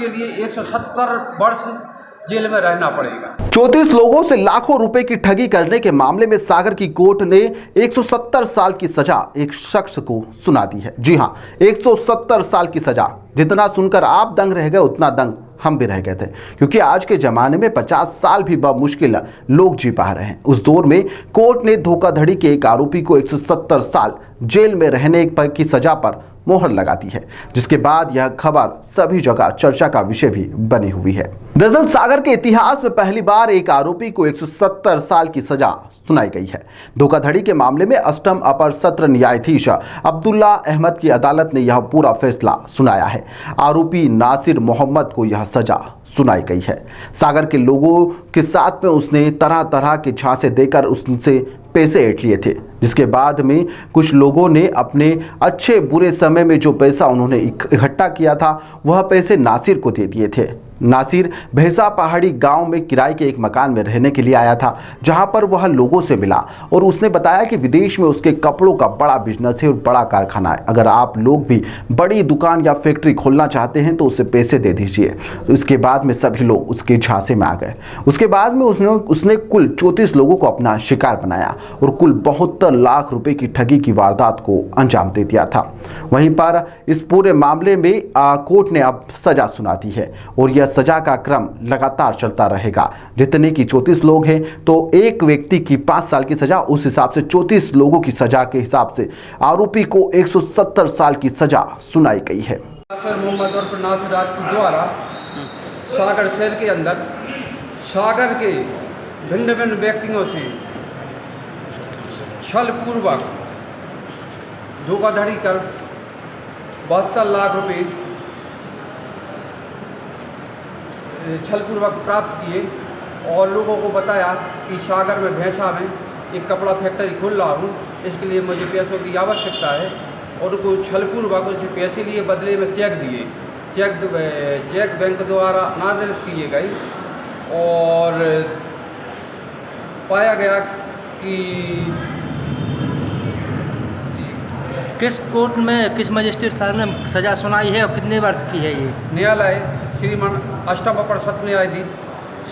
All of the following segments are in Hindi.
इसके लिए 170 वर्ष जेल में रहना पड़ेगा। 34 लोगों से लाखों रुपए की ठगी करने के मामले में सागर की कोर्ट ने 170 साल की सजा एक शख्स को सुना दी है। जी हां, 170 साल की सजा। जितना सुनकर आप दंग रह गए उतना दंग हम भी रह गए थे, क्योंकि आज के जमाने में 50 साल भी बमुश्किल लोग जी पा रहे हैं। उस दौर में कोर्ट ने धोखाधड़ी के एक आरोपी को 170 साल जेल में रहने की सजा पर मोहर लगा दी है, जिसके बाद यह खबर सभी जगह चर्चा का विषय भी बनी हुई है। दरअसल सागर के इतिहास में पहली बार एक आरोपी को 170 साल की सजा सुनाई गई है। धोखाधड़ी के मामले में अष्टम अपर सत्र न्यायाधीश अब्दुल्ला अहमद की अदालत ने यह पूरा फैसला सुनाया है। आरोपी नासिर मोहम्मद को यह सजा सुनाई गई है। सागर के लोगों के साथ में उसने तरह तरह के झांसे देकर उनसे पैसे ऐंठ लिए थे, जिसके बाद में कुछ लोगों ने अपने अच्छे बुरे समय में जो पैसा उन्होंने इकट्ठा किया था वह पैसे नासिर को दे दिए थे। नासिर भैंसा पहाड़ी गांव में किराए के एक मकान में रहने के लिए आया था, जहां पर वह लोगों से मिला और उसने बताया कि विदेश में उसके कपड़ों का बड़ा बिजनेस है और बड़ा कारखाना है। अगर आप लोग भी बड़ी दुकान या फैक्ट्री खोलना चाहते हैं तो उसे पैसे दे दीजिए। इसके बाद में सभी लोग उसके झांसे में आ गए। उसके बाद में उसने कुल 34 लोगों को अपना शिकार बनाया और कुल 72 लाख रुपए की ठगी की वारदात को अंजाम दे दिया था। वहीं पर इस पूरे मामले में कोर्ट ने अब सजा सुना दी है और यह सजा का क्रम लगातार चलता रहेगा। जितने की 34 लोग हैं तो एक व्यक्ति की 5 साल की सजा, उस हिसाब से 34 लोगों की सजा के हिसाब से आरोपी को 170 साल की सजा सुनाई गई है। नासिर मोहम्मद और नासिर राजपूत द्वारा सागर शहर के अंदर सागर के भिन्न भिन्न व्यक्तियों से छलपूर्वक धोखाधड़ी कर 72 लाख रुपए छलपूर्वक प्राप्त किए और लोगों को बताया कि सागर में भैंसा में एक कपड़ा फैक्ट्री खोल रहा हूँ, इसके लिए मुझे पैसों की आवश्यकता है। और उनको छलपूर्वक उनसे पैसे लिए, बदले में चेक दिए। चेक बैंक द्वारा नाज़िल किए गए और पाया गया कि किस कोर्ट में किस मजिस्ट्रेट साहब ने सज़ा सुनाई है और कितने वर्ष की है ये? न्यायालय श्रीमान अष्टम अपर सत्र न्यायाधीश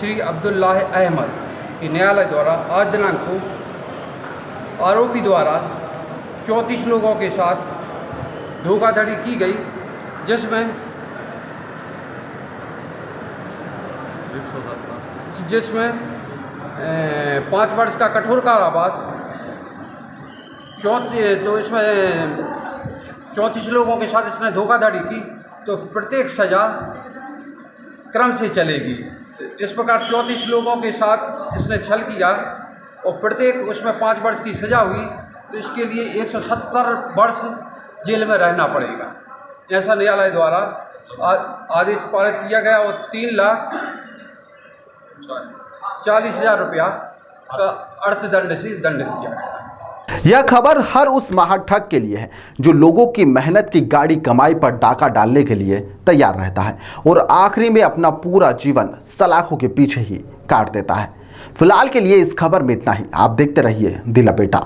श्री अब्दुल्ला अहमद के न्यायालय द्वारा आज दिनांक को आरोपी द्वारा 34 लोगों के साथ धोखाधड़ी की गई, जिसमें 5 वर्ष का कठोर कारावास, तो इसमें 34 लोगों के साथ इसने धोखाधड़ी की तो प्रत्येक सज़ा क्रम से चलेगी। इस प्रकार 34 लोगों के साथ इसने छल किया और प्रत्येक उसमें 5 वर्ष की सज़ा हुई, तो इसके लिए 170 वर्ष जेल में रहना पड़ेगा। ऐसा न्यायालय द्वारा आदेश पारित किया गया और 3,40,000 रुपया का अर्थदंड से दंडित किया गया। यह खबर हर उस महाठग के लिए है जो लोगों की मेहनत की गाड़ी कमाई पर डाका डालने के लिए तैयार रहता है और आखिरी में अपना पूरा जीवन सलाखों के पीछे ही काट देता है। फिलहाल के लिए इस खबर में इतना ही। आप देखते रहिए दी लपेटा।